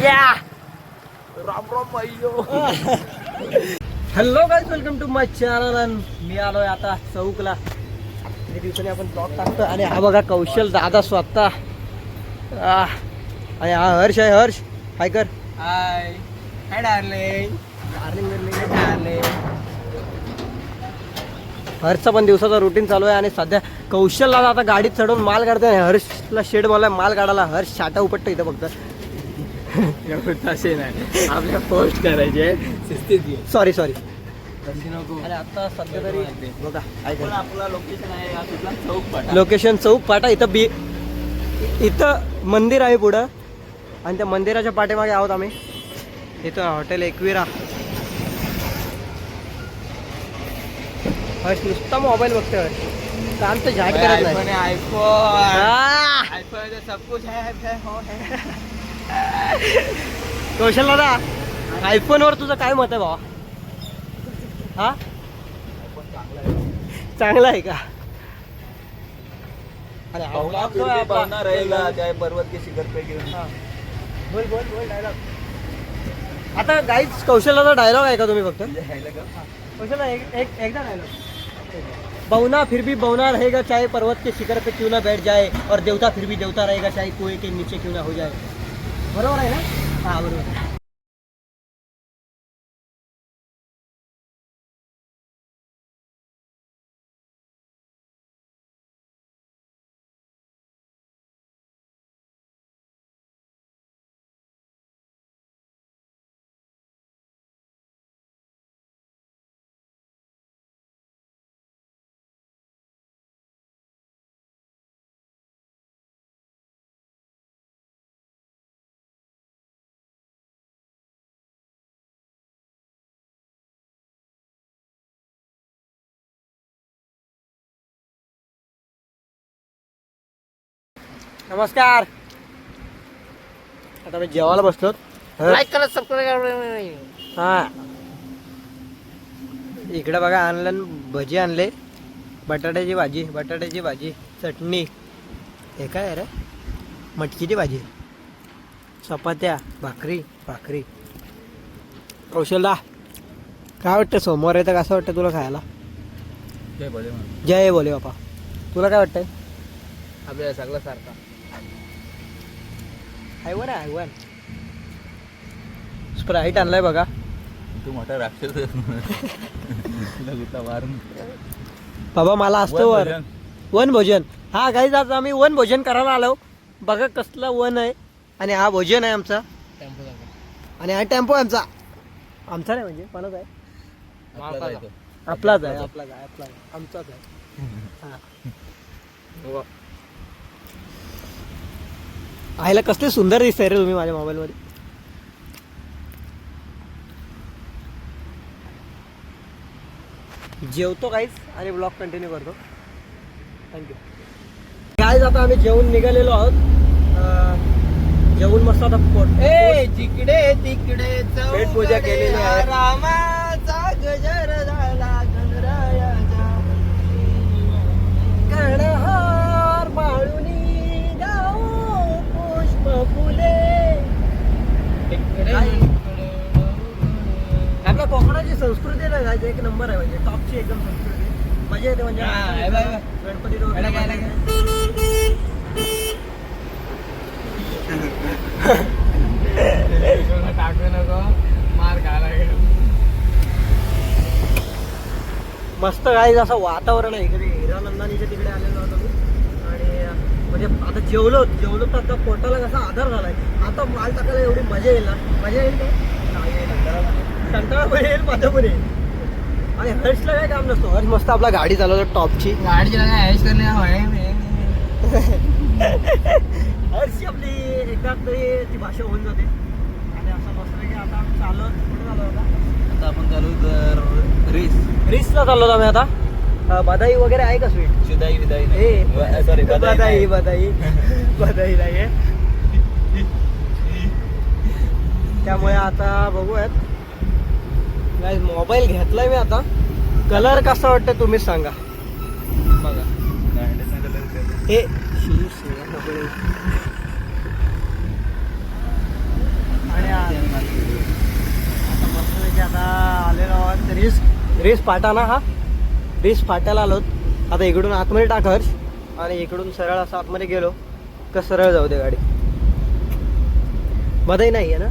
या Ram Ram hello guys, welcome to my channel. मी आलोय आता चौकला. काही दिवसांनी आपण ब्लॉग टाकतो. आणि हा बघा कौशल दादा स्वतः. आणि हा हर्ष आहे. हर्ष हाय कर. हाय हाय डार्लिंग. हर्षचा पण दिवसाचा रुटीन चालू आहे. आणि सध्या कौशलला आता गाडीत चढवून माल काढतोय. हर्षला शेड मला माल काढायला. हर्ष छाटा उपटतो इथं फक्त. तसे नाही, आपल्या पोस्ट करायचे. सॉरी नको. आणि आता सध्या तरी बघा आपला लोकेशन आहे तिथला चौक पाटा. लोकेशन चौक पाटा. इथं मंदिर आहे पुढं. आणि त्या मंदिराच्या पाठीमागे आहोत आम्ही. इथं हॉटेल एकविरा. हर्ष नुसता मोबाईल बघतोय. हर्ष काम तर झाट करत नाही. आयफोन सब कुछ है. कौशल दादा, आयफोनवर तुझं काय मत आहे भावा? हा चांगला आहे का? बना रहेगा चाहे पर्वत के शिखर पे गिर. बोल डायलॉग. आता गाईज कौशल्याचा डायलॉग आहे का तुम्ही फक्त? कौशल एकदा डायलॉग. बौना फिर भी बौना रहेगा चाहे पर्वत के शिखर पे क्यों ना बैठ जाए, और देवता फिर भी देवता रहेगा चाहे कुएं के नीचे क्यों ना हो जाए. बरोबर आहे ना? हा बरोबर. नमस्कार. आता मी जेवायला बसलो. लाईक करा, सबस्क्राईब. हा इकडे बघा आणलं भजी आणले. बटाट्याची भाजी चटणी. हे काय रे? मटकीची भाजी, चपात्या, भाकरी. कौशलदा काय वाटतं? सोमवार येतं कसं वाटतं तुला खायला? जय बोले बापा. तुला काय वाटतंय? आपल्याला सगळं सारखा हैवन. स्प्राईट आणलाय बघा. तू मोठा राक्षस बाबा मला असतं वन भोजन. हा गाईज आज आम्ही वन भोजन करायला आलो. बघा कसला वन आहे. आणि हा भोजन आहे आमचा. आणि हा टेम्पो आहे आमचा नाही म्हणजे कोणाचा आहे? आपलाच आहे. आमचाच आहे. हा आईला कसले सुंदर दिसतंय रे तुम्ही माझ्या मोबाईल मध्ये. जेवतो गाईज आणि ब्लॉग कंटिन्यू करतो. Thank you guys. आता आम्ही जेवून निघालेलो आहोत. जेवून मस्त आता जिकडे तिकडे पेट पूजा केलेली आहे. रामाचा गजर झाला गणरायाचा. कर्णहार माळुनी जाऊ पुष्प फुले. आपल्या कोकणाची संस्कृती ना गायची एक नंबर आहे. म्हणजे टॉपची एकदम संस्कृती. मजा येते म्हणजे. गणपती टाकू नको, मार खायला. मस्त गाईज असं वातावरण आहे इकडे. हिरानंदानीच्या तिकडे आलेलो आहोत आम्ही. आणि म्हणजे आता जेवलो तर आता पोटाला कसा आधार झालाय. आता माल टाकायला एवढी मजा येईल ना. मजा येईल का? कंटाळा पण येईल, माझं पण येईल. आणि हर्षला काय काम नसतो. हर्ष मस्त आपला गाडी चालवतो टॉपची. गाडी चलाना ऐश करने हर्षची आपली एकात तरी ती भाषा होऊन जाते. आणि असं मस्त की आता आम्ही कुठे चाललो होता? आता आपण चालू तर रिसला चाललो होतो आम्ही आता. बधाई वगैरे आहे का स्वीट? विदाई सॉरी बधाई नाही आहे. त्यामुळे आता बघूयात. गाईज मोबाईल घेतलाय मी आता. कलर कसा वाटतं तुम्हीच सांगा. बघा हे आणि रेस फाटा ना हा, रेस फाट्याला आलोत. आता इकडून आतमध्ये टाक हर्ष, आणि इकडून सरळ असं आतमध्ये गेलो का सरळ जाऊ दे गाडी. बधाई नाही आहे ना?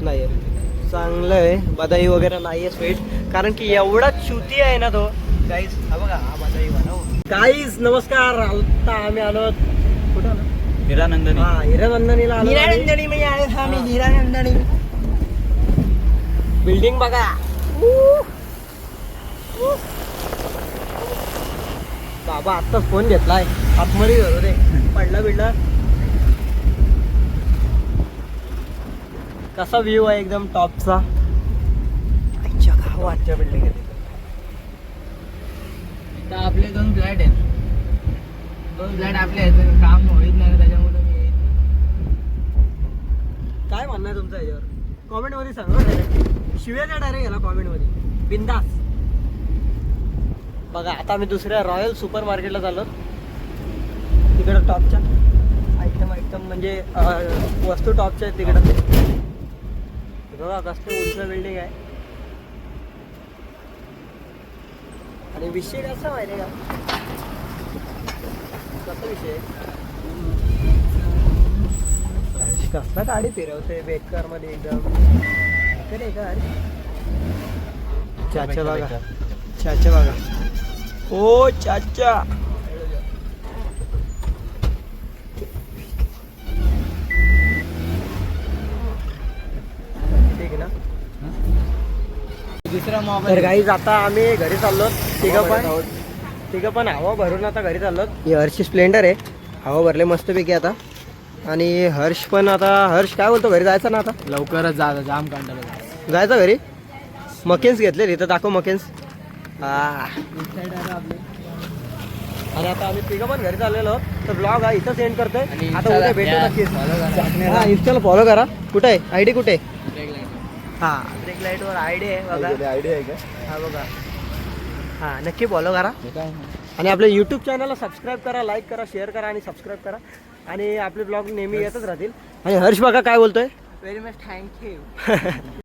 नाही आहे, चांगलं आहे. बधाई वगैरे नाही आहे स्वीट, कारण की एवढा चुती आहे ना तो. गाईज हा बघा, हा बधाई बनव. गाईज नमस्कार. आता आम्ही आलो कुठं आलो? हिरानंदनी. हा, हिरानंदनीला आलो. हिरानंदनी म्हणजे आहे हा मी हिरानंदनी. बिल्डिंग बघा. बाबा आत्ताच फोन घेतलाय, आतमध्ये गेलो रे, पडला बिडला. कसा व्ह्यू आहे एकदम टॉपचा. आजच्या गावाच्या बिल्डिंग आहे. तर आपले 2 फ्लॅट आहेत, 2 फ्लॅट आपले आहेत. काम होईत नाही त्याच्यामुळे मी येत नाही. काय म्हणणं आहे तुमचं याच्यावर? कॉमेंट मध्ये सांगा डायरेक्ट. शिव्या द्या डायरेक्ट याला कॉमेंट मध्ये, बिंदास. बघा आता आम्ही दुसऱ्या रॉयल सुपर मार्केटला चाललो. तिकडं टॉपच्या आयटम म्हणजे वस्तू टॉपच्या आहेत तिकडं. बघा कसं उंच बिल्डिंग आहे. आणि विषय कसा माहिती आहे का? कसा विषय आहे? कसला गाडी फिरवते बेकार मध्ये एकदम. इकडे का अरे? चाचा बघा, चाचा बघा. ओ चाचा, ठीक आहे ना? दुसरा तर मोबाईल गाईज आता आम्ही घरी चाललो. तिघं पण हवा भरून आता घरी चाललो. ही हर्ष स्प्लेंडर आहे, हवा भरले मस्तपैकी आता. आणि हर्ष पण आता, हर्ष काय बोलतो, घरी जायचं ना आता? लवकरच जाम कांडाला जायचं घरी. मकेन्स घेतले इथं, दाखव मकेन्स. हा, आणि आता आम्ही तिघं पण घरी चाललेलो. तर ब्लॉग हा इथं सेंड करतोय. आता उद्या भेटू नक्कीच. हा, इंस्टाला फॉलो करा. कुठे आहे आयडी? कुठे? हा, ब्रेक लाईट वर आयडी आहे बघा. आयडिया आहे का? हा बघा, हा नक्की फॉलो करा. आणि आपल्या यूट्यूब चॅनलला सबस्क्राईब करा, लाईक करा, शेअर करा आणि सबस्क्राईब करा. आणि आपले ब्लॉग नेहमी येतच राहतील. आणि हर्ष बघा काय बोलतोय. Very much thank you.